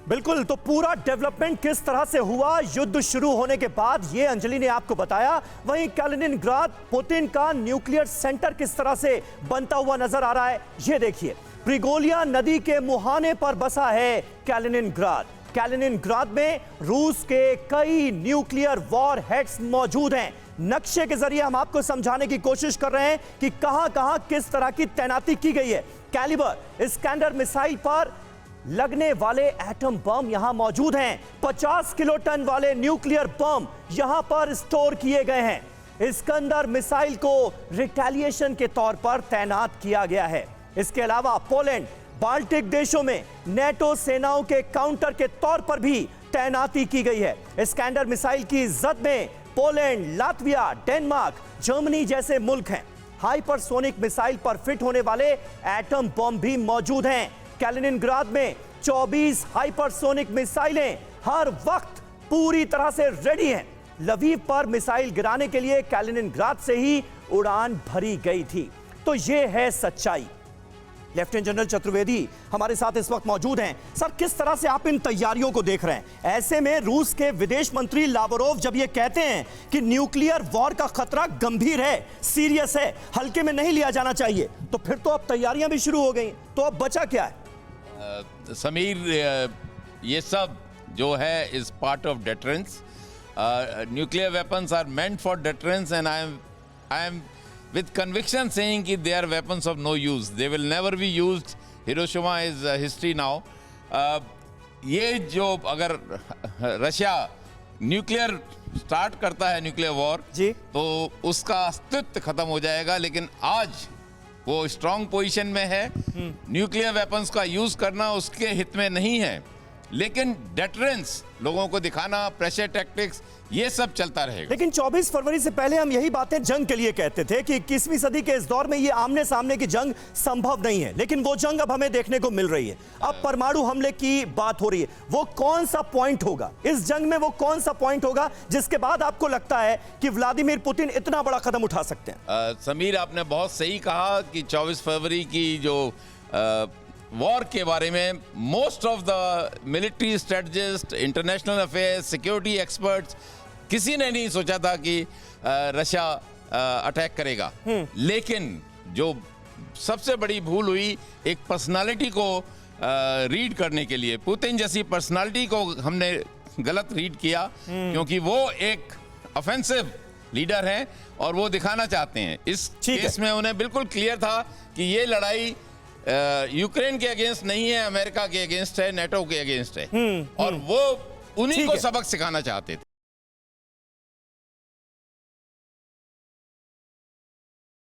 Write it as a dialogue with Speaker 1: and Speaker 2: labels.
Speaker 1: बिल्कुल, तो पूरा डेवलपमेंट किस तरह से हुआ युद्ध शुरू होने के बाद, ये अंजलि ने आपको बताया। वहीं कैलिनिनग्राड पुतिन का न्यूक्लियर सेंटर किस तरह से बनता हुआ नजर आ रहा है, ये देखिए। प्रिगोलिया नदी के मुहाने पर बसा है कैलिनिनग्राड। कैलिनिनग्राड में रूस के कई न्यूक्लियर वॉर हेड्स मौजूद हैं। नक्शे के जरिए हम आपको समझाने की कोशिश कर रहे हैं कि कहां कहां किस तरह की तैनाती की गई है। कैलिबर इस्कैंडर मिसाइल पर लगने वाले एटम बम यहां मौजूद हैं। 50 किलोटन वाले न्यूक्लियर बम यहां पर स्टोर किए गए हैं। इस्कंदर मिसाइल को रिटेलिएशन के तौर पर तैनात किया गया है। इसके अलावा पोलैंड, बाल्टिक देशों में नेटो सेनाओं के काउंटर के तौर पर भी तैनाती की गई है। इस्कैंडर मिसाइल की जद में पोलैंड, लातविया, डेनमार्क, जर्मनी जैसे मुल्क हैं। हाइपरसोनिक मिसाइल पर फिट होने वाले एटम बम भी मौजूद हैं। कैलिनिनग्राड में 24 हाइपरसोनिक मिसाइलें हर वक्त पूरी तरह से रेडी हैं। लवीव पर मिसाइल गिराने के लिए कैलिनिनग्राड से ही उड़ान भरी गई थी। तो यह है सच्चाई। लेफ्टिनेंट जनरल चतुर्वेदी हमारे साथ इस वक्त मौजूद हैं। सर, किस तरह से आप इन तैयारियों को देख रहे हैं? ऐसे में रूस के विदेश मंत्री लावरोव जब ये कहते हैं कि न्यूक्लियर वॉर का खतरा गंभीर है, सीरियस है, हल्के में नहीं लिया जाना चाहिए, तो फिर तो अब तैयारियां भी शुरू हो गई। तो अब बचा क्या है?
Speaker 2: समीर, ये सब जो है is part of deterrence. Nuclear weapons are meant for deterrence, and I am with conviction saying that they are weapons of no use. They will never be used. Hiroshima is history now. ये जो अगर Russia nuclear start करता है, nuclear war जी, तो उसका अस्तित्व खत्म हो जाएगा। लेकिन आज वो स्ट्रांग पोजीशन में है। न्यूक्लियर वेपन्स का यूज करना उसके हित में नहीं है, लेकिन डेटरेंस, लोगों को दिखाना, प्रेशर टैक्टिक्स, ये सब चलता रहेगा।
Speaker 1: लेकिन 24 फरवरी से पहले हम यही बातें जंग के लिए कहते थे कि 21वीं सदी के इस दौर में ये आमने सामने की जंग संभव नहीं है, लेकिन वो जंग अब हमें देखने को मिल रही है। अब परमाणु हमले की बात हो रही है। वो कौन सा पॉइंट होगा इस जंग में, वो कौन सा पॉइंट होगा जिसके बाद आपको लगता है कि व्लादिमीर पुतिन इतना बड़ा कदम उठा सकते हैं?
Speaker 2: समीर, आपने बहुत सही कहा कि 24 फरवरी की जो वॉर के बारे में most of the military strategist, international affairs, security experts, किसी ने नहीं सोचा था कि रशिया अटैक करेगा। लेकिन जो सबसे बड़ी भूल हुई, एक पर्सनालिटी को रीड करने के लिए, पुतिन जैसी पर्सनालिटी को हमने गलत रीड किया, क्योंकि वो एक ऑफेंसिव लीडर हैं और वो दिखाना चाहते हैं। इस केस में उन्हें बिल्कुल क्लियर था कि ये लड़ाई यूक्रेन के अगेंस्ट नहीं है, अमेरिका के अगेंस्ट है, नेटो के अगेंस्ट है, और वो उन्हीं को सबक सिखाना चाहते थे।